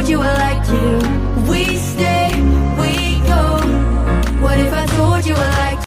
told you I liked you? We stay, we go. What if I told you I liked you?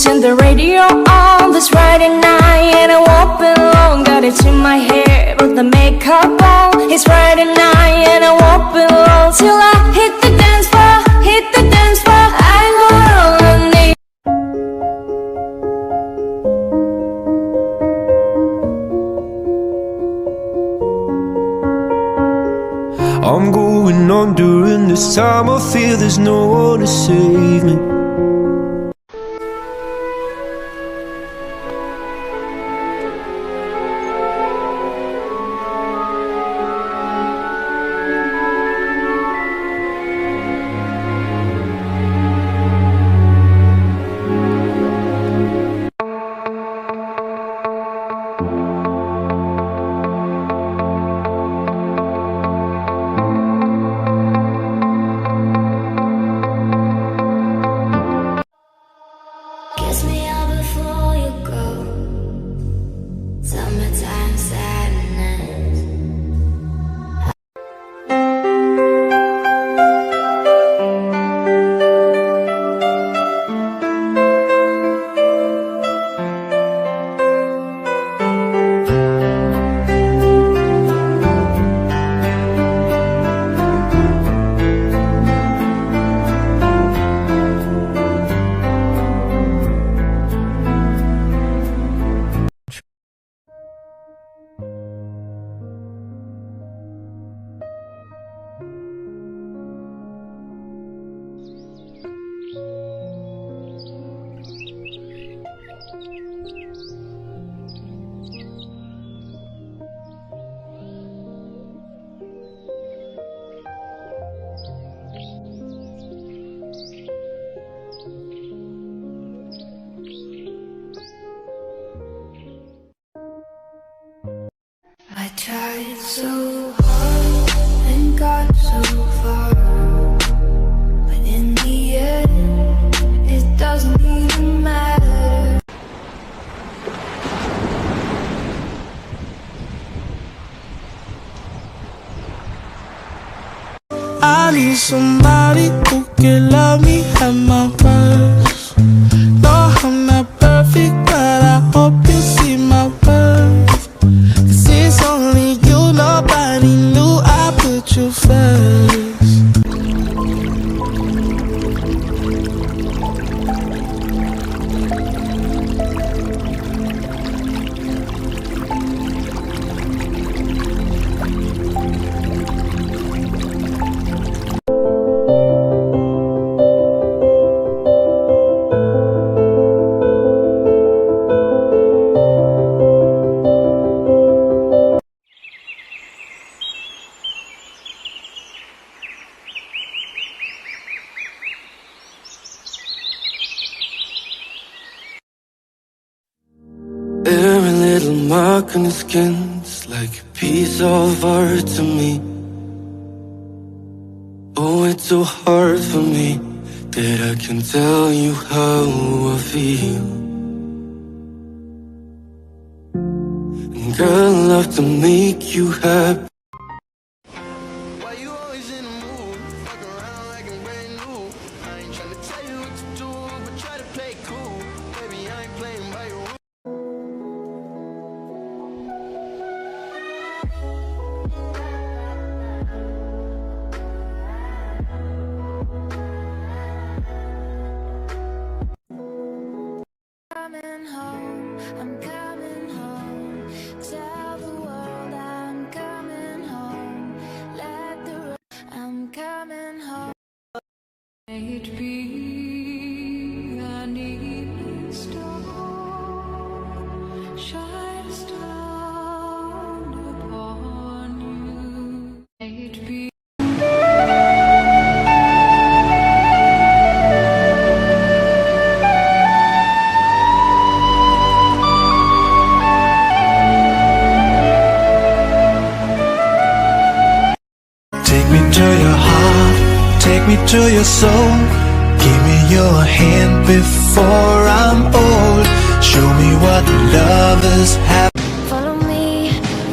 Turn the radio on this Friday night, and I won't be long. Got it in my hair, put the makeup on. It's Friday night, and I won't be long till I hit the dance floor, hit the dance floor. I go on my knees. I'm going on during this time. I feel there's no one to save me. tried so hard and got so far, but in the end, it doesn't even matter. I need somebody who can love me at my worst. No, I'm not perfect, but I hope you see my worth. 'Cause it's only you, nobody knew I put you first. Every little mark on your skin's like a piece of art to me. Oh, it's so hard for me that I can tell you how I feel. And girl, I love to make you happy. Why you always in the mood? Fuck around like I'm brand new. I ain't tryna tell you what to do, but try to play cool. Baby, I ain't playing by your rules. Coming home, I'm coming home. Tell the world I'm coming home. Let the I'm coming home. It be I need a star, shine a star upon you. It be. Take me to your heart, take me to your soul. Give me your hand before I'm old. Show me what lovers have. Follow me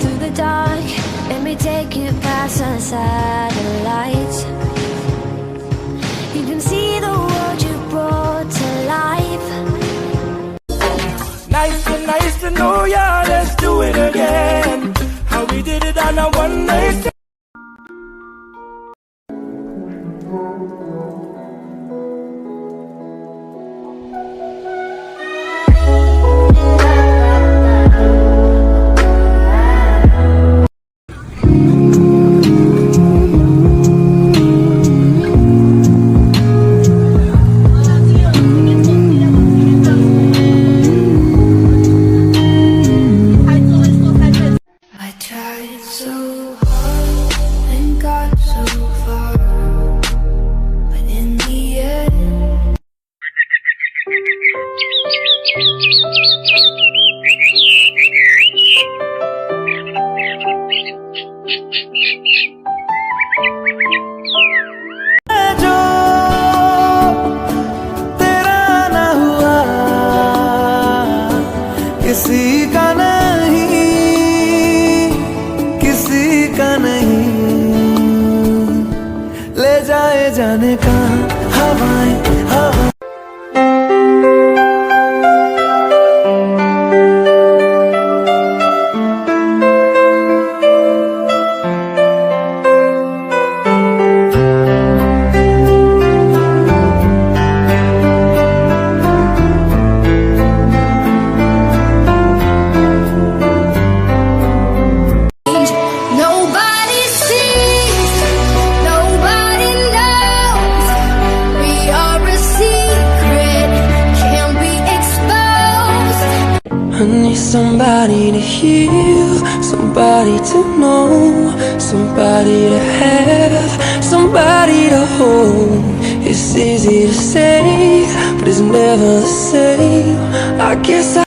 through the dark. Let me take you past the satellites. You can see the world you brought to life. Nice to know ya, let's do it again. How we did it on a one night stand. I tried so hard and got so far, but in the end, जो तेरा ना हुआ किसी का नहीं, किसी का नहीं। ले जाए जाने का हवाएं हवा। nobody sees, nobody knows. We are a secret, can't be exposed. I need somebody to heal, somebody to know, somebody to have, somebody to hold. It's easy to say, but it's never the same. I guess I